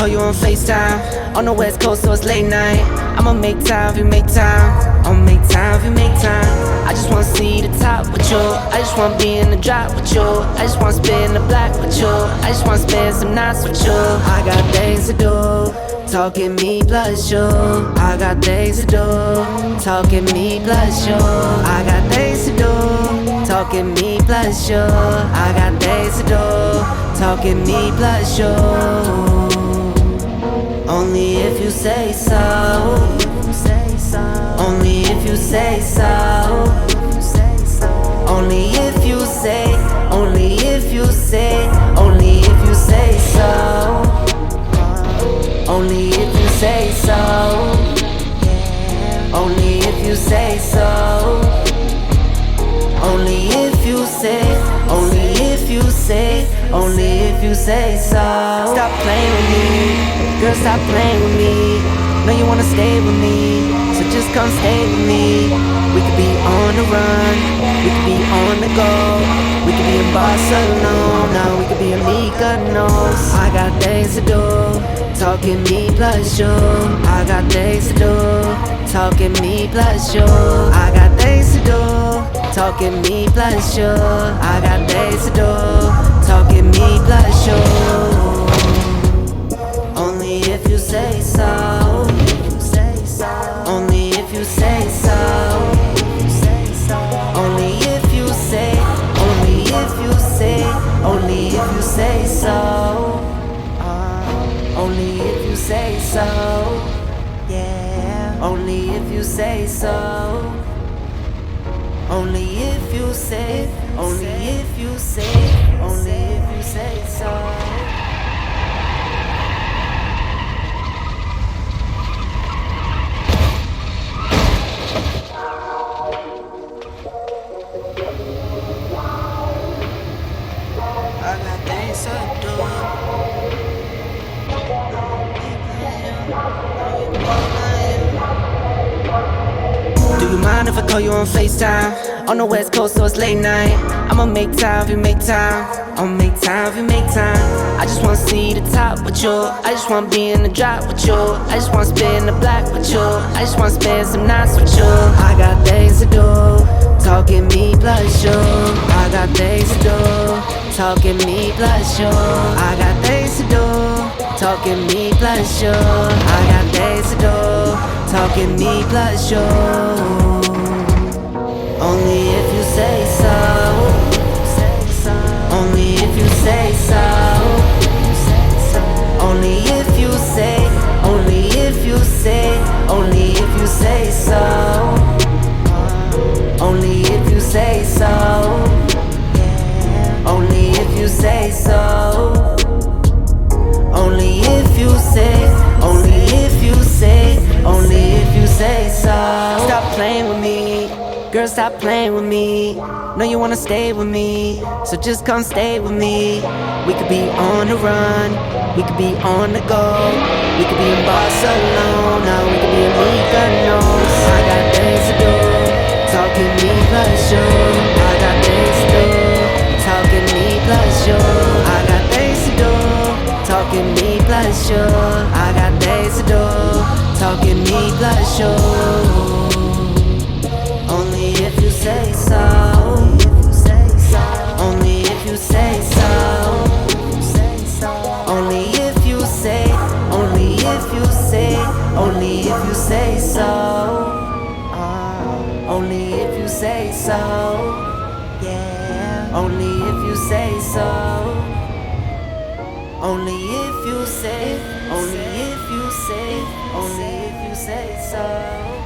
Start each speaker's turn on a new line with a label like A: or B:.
A: call you on FaceTime. On the West Coast, so it's late night. I'ma make time if you make time. I'ma make time if you make time. I just wanna see the top with you. I just wanna be in the drop with you. I just wanna spin the block with you. I just wanna spend some nights with you. I got things to do. Talking me plus you. I got things to do. Talking me plus you. I got things to do. Talking me plus you. I got things to do. Talking me plus you. Only if you say so. Only if you say so. Only if you say. Only if you say. Only if you say so. Only if you say so. Only if you say so. Only if you say. Only if you say. Only if you say so. Stop playing with me, girl, stop playing with me. Know you wanna stay with me, so just come stay with me. We could be on the run, we could be on the go. We could be in Barcelona, we could be in Mykonos. I got things to do. Talking me plus you. I got things to do. Talking me plus you. I got things to do. Talking me plus you. I got things to do. Talking me plus you. Only if you say so. Only if you say so. Only if you say. Only if you say. Only if you say so. Only if you say so, yeah. Only if you say so. Only if you say, only if you say, only if you say so. I got things to do. Do you mind if I call you on FaceTime? On the West Coast, so it's late night. I'ma make time if you make time. I'ma make time if you make time. I just wanna see the top with you. I just wanna be in the drop with you. I just wanna spin the block with you. I just wanna spend some nights with you. I got things to do. Talking me plus you. I got things to do. Talking me plus you. I got things to do. Talking me plus you. I got things to do. Talking me plus you. Only if you say so. Only if you say so. Only if you say. Only if you say. Only if you say so. Only if you say so. Only if you say so. Only if you say. Only if you say. Only if you say so. Stop playing with me, girl, stop playing with me. Know you wanna stay with me, so just come stay with me. We could be on the run, we could be on the go. We could be in Barcelona, we could be in Mykonos. I got things to do. Talking me plus you. I got things to do. Talking me plus you. I got things to do. Talking me plus you. I got things to do. Talking me plus you. Only if you say so. Only if you say so. Only if you say. Only if you say. Only if you say so. Only if you say so. Yeah. Only if you say so. Only if you say. Only if you say. Only if you say so.